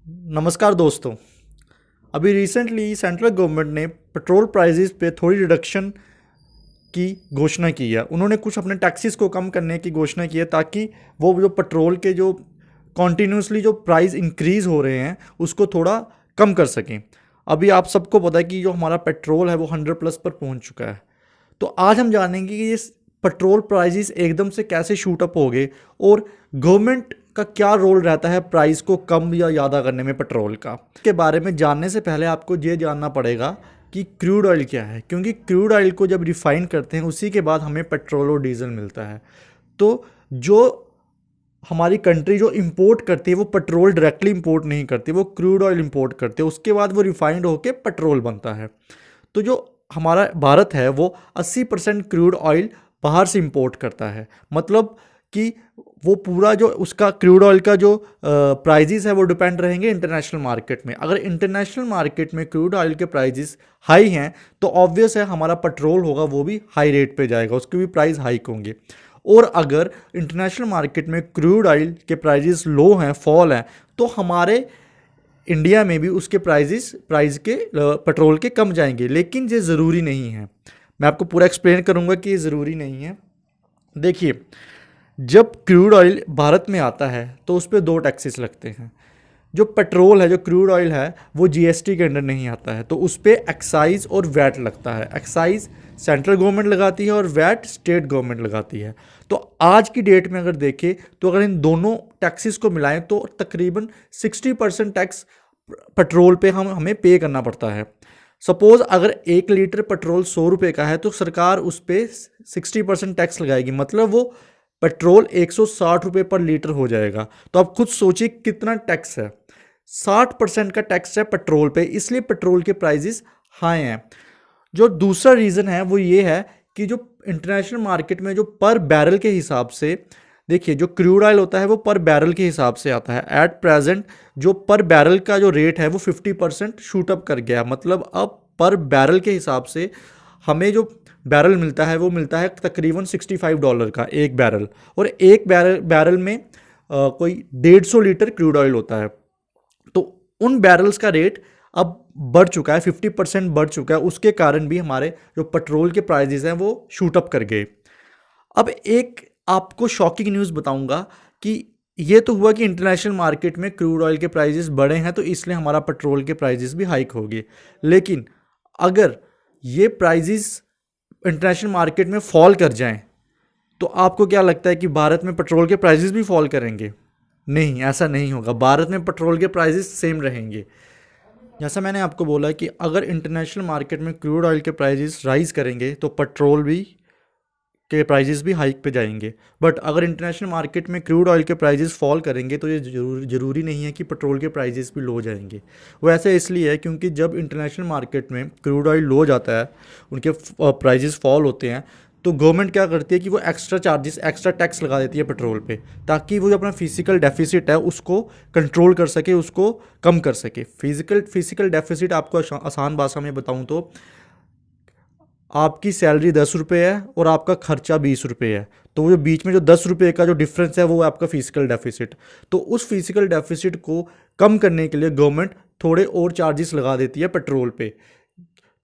नमस्कार दोस्तों। अभी रिसेंटली सेंट्रल गवर्नमेंट ने पेट्रोल प्राइसेस पे थोड़ी रिडक्शन की घोषणा की है। उन्होंने कुछ अपने टैक्सेस को कम करने की घोषणा की है ताकि वो जो पेट्रोल के जो कॉन्टीन्यूसली जो प्राइस इंक्रीज़ हो रहे हैं उसको थोड़ा कम कर सकें। अभी आप सबको पता है कि जो हमारा पेट्रोल है वो 100+ पर पहुंच चुका है। तो आज हम जानेंगे कि ये पेट्रोल प्राइसेस एकदम से कैसे शूट अप हो गए और गवर्नमेंट का क्या रोल रहता है प्राइस को कम या ज़्यादा करने में पेट्रोल का। इसके बारे में जानने से पहले आपको ये जानना पड़ेगा कि क्रूड ऑयल क्या है, क्योंकि क्रूड ऑयल को जब रिफाइन करते हैं उसी के बाद हमें पेट्रोल और डीजल मिलता है। तो जो हमारी कंट्री जो इंपोर्ट करती है वो पेट्रोल डायरेक्टली इंपोर्ट नहीं करती, वो क्रूड ऑयल इंपोर्ट करते हैं, उसके बाद वो रिफाइंड होकर पेट्रोल बनता है। तो जो हमारा भारत है वो 80% क्रूड ऑयल बाहर से इंपोर्ट करता है। मतलब कि वो पूरा जो उसका क्रूड ऑयल का जो प्राइजेस है वो डिपेंड रहेंगे इंटरनेशनल मार्केट में। अगर इंटरनेशनल मार्केट में क्रूड ऑयल के प्राइजेस हाई हैं तो ऑब्वियस है हमारा पेट्रोल होगा वो भी हाई रेट पे जाएगा, उसके भी प्राइस हाइक होंगे। और अगर इंटरनेशनल मार्केट में क्रूड ऑयल के प्राइजेस लो हैं, फॉल हैं, तो हमारे इंडिया में भी उसके प्राइस के पेट्रोल के कम जाएंगे। लेकिन ये ज़रूरी नहीं है। मैं आपको पूरा एक्सप्लेन करूंगा कि ये ज़रूरी नहीं है। देखिए, जब क्रूड ऑयल भारत में आता है तो उस पर दो टैक्सेस लगते हैं। जो पेट्रोल है, जो क्रूड ऑयल है, वो जीएसटी के अंडर नहीं आता है, तो उस पर एक्साइज और वैट लगता है। एक्साइज सेंट्रल गवर्नमेंट लगाती है और वैट स्टेट गवर्नमेंट लगाती है। तो आज की डेट में अगर देखें तो अगर इन दोनों टैक्सेस को मिलाएं तो तकरीबन 60% टैक्स पेट्रोल पे हमें पे करना पड़ता है। सपोज अगर 1 लीटर पेट्रोल 100 रुपये का है तो सरकार उस पर 60% टैक्स लगाएगी, मतलब वो पेट्रोल 160 रुपये पर लीटर हो जाएगा। तो आप खुद सोचिए कितना टैक्स है। 60% का टैक्स है पेट्रोल पे, इसलिए पेट्रोल के प्राइजेस हाई हैं। जो दूसरा रीज़न है वो ये है कि जो इंटरनेशनल मार्केट में जो पर बैरल के हिसाब से, देखिए जो क्रूड ऑयल होता है वो पर बैरल के हिसाब से आता है। एट प्रेजेंट जो पर बैरल का जो रेट है वो 50% शूटअप कर गया। मतलब अब पर बैरल के हिसाब से हमें जो बैरल मिलता है वो मिलता है तकरीबन $65 का एक बैरल। और एक बैरल में कोई 150 लीटर क्रूड ऑयल होता है। तो उन बैरल्स का रेट अब बढ़ चुका है, 50% बढ़ चुका है। उसके कारण भी हमारे जो पेट्रोल के प्राइजेस हैं वो शूट अप कर गए। अब एक आपको शॉकिंग न्यूज़ बताऊंगा कि ये तो हुआ कि इंटरनेशनल मार्केट में क्रूड ऑयल के प्राइजेस बढ़े हैं तो इसलिए हमारा पेट्रोल के प्राइजेस भी हाइक हो गए। लेकिन अगर ये प्राइजेस इंटरनेशनल मार्केट में फॉल कर जाएं तो आपको क्या लगता है कि भारत में पेट्रोल के प्राइजेस भी फॉल करेंगे? नहीं, ऐसा नहीं होगा। भारत में पेट्रोल के प्राइजेस सेम रहेंगे। जैसा मैंने आपको बोला कि अगर इंटरनेशनल मार्केट में क्रूड ऑयल के प्राइजेस राइज करेंगे तो पेट्रोल भी के प्राइजेस भी हाइक पे जाएंगे। बट अगर इंटरनेशनल मार्केट में क्रूड ऑयल के प्राइजेस फॉल करेंगे तो ये ज़रूरी नहीं है कि पेट्रोल के प्राइजेस भी लो जाएंगे। वो ऐसे इसलिए है क्योंकि जब इंटरनेशनल मार्केट में क्रूड ऑयल लो जाता है, उनके प्राइजेस फॉल होते हैं, तो गवर्नमेंट क्या करती है कि वो एक्स्ट्रा चार्जेस, एक्स्ट्रा टैक्स लगा देती है पेट्रोल पे, ताकि वो जो अपना फिजिकल डेफिसिट है उसको कंट्रोल कर सके, उसको कम कर सके। फिजिकल डेफिसिट आपको आसान भाषा में बताऊं तो आपकी सैलरी 10 रुपये है और आपका खर्चा 20 रुपये है, तो वो जो बीच में जो 10 रुपये का जो डिफरेंस है वो है आपका फिजिकल डेफिसिट। तो उस फिजिकल डेफिसिट को कम करने के लिए गवर्नमेंट थोड़े और चार्जेस लगा देती है पेट्रोल पे,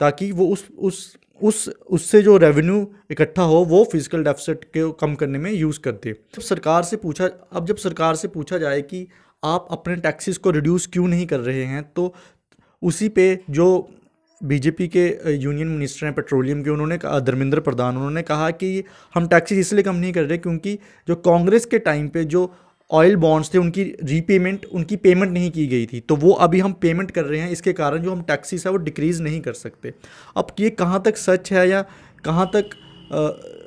ताकि वो उस उससे जो रेवेन्यू इकट्ठा हो वो फिजिकल डेफिसिट के कम करने में यूज़ करते। जब सरकार से पूछा जाए कि आप अपने टैक्सेस को रिड्यूस क्यों नहीं कर रहे हैं, तो उसी पे जो बीजेपी के यूनियन मिनिस्टर हैं पेट्रोलियम के, उन्होंने कहा, धर्मेंद्र प्रधान, उन्होंने कहा कि हम टैक्सेस इसलिए कम नहीं कर रहे क्योंकि जो कांग्रेस के टाइम पे जो ऑयल बॉन्ड्स थे उनकी पेमेंट नहीं की गई थी, तो वो अभी हम पेमेंट कर रहे हैं, इसके कारण जो हम टैक्सेस है वो डिक्रीज़ नहीं कर सकते। अब ये कहाँ तक सच है या कहाँ तक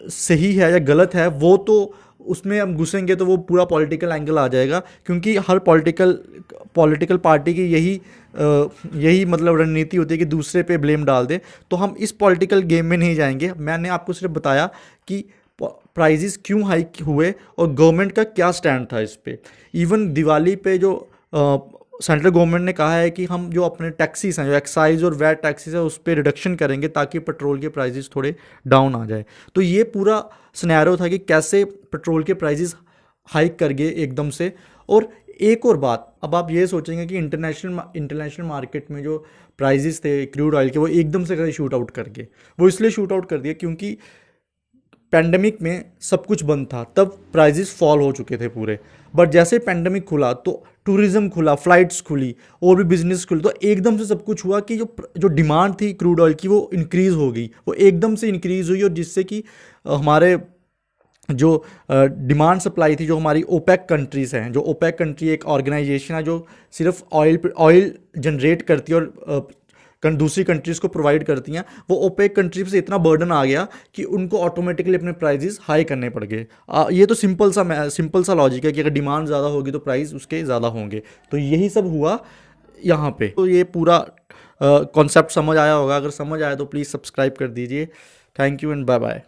सही है या गलत है, वो तो उसमें हम घुसेंगे तो वो पूरा पॉलिटिकल एंगल आ जाएगा, क्योंकि हर पॉलिटिकल पार्टी की यही मतलब रणनीति होती है कि दूसरे पे ब्लेम डाल दे। तो हम इस पॉलिटिकल गेम में नहीं जाएंगे। मैंने आपको सिर्फ बताया कि प्राइजेस क्यों हाइक हुए और गवर्नमेंट का क्या स्टैंड था इस पे। इवन दिवाली पे जो सेंट्रल गवर्नमेंट ने कहा है कि हम जो अपने टैक्सीज हैं, जो एक्साइज और वैट टैक्सीज है, उस पर रिडक्शन करेंगे ताकि पेट्रोल के प्राइजेस थोड़े डाउन आ जाए। तो ये पूरा सिनेरियो था कि कैसे पेट्रोल के प्राइजेस हाइक कर गए एकदम से। और एक और बात, अब आप ये सोचेंगे कि इंटरनेशनल मार्केट में जो प्राइजेस थे क्रूड ऑयल के वो एकदम से कहीं शूट आउट कर गए। वो इसलिए शूट आउट कर दिए क्योंकि पैंडमिक में सब कुछ बंद था, तब प्राइजेस फॉल हो चुके थे पूरे। बट जैसे पैंडमिक खुला तो टूरिज्म खुला, फ्लाइट्स खुली और भी बिजनेस खुले, तो एकदम से सब कुछ हुआ कि जो डिमांड थी क्रूड ऑयल की वो इंक्रीज़ हो गई, वो एकदम से इंक्रीज़ हुई। और जिससे कि हमारे जो डिमांड सप्लाई थी, जो हमारी ओपेक कंट्रीज़ हैं, जो ओपेक कंट्री एक ऑर्गेनाइजेशन है जो सिर्फ ऑयल जनरेट करती है और दूसरी कंट्रीज़ को प्रोवाइड करती हैं, वो ओपेक कंट्री से इतना बर्डन आ गया कि उनको ऑटोमेटिकली अपने प्राइजेस हाई करने पड़ गए। ये तो सिंपल सा लॉजिक है कि अगर डिमांड ज़्यादा होगी तो प्राइस उसके ज़्यादा होंगे। तो यही सब हुआ यहाँ पे। तो ये पूरा कॉन्सेप्ट समझ आया होगा, अगर समझ आया तो प्लीज़ सब्सक्राइब कर दीजिए। Thank you and bye bye.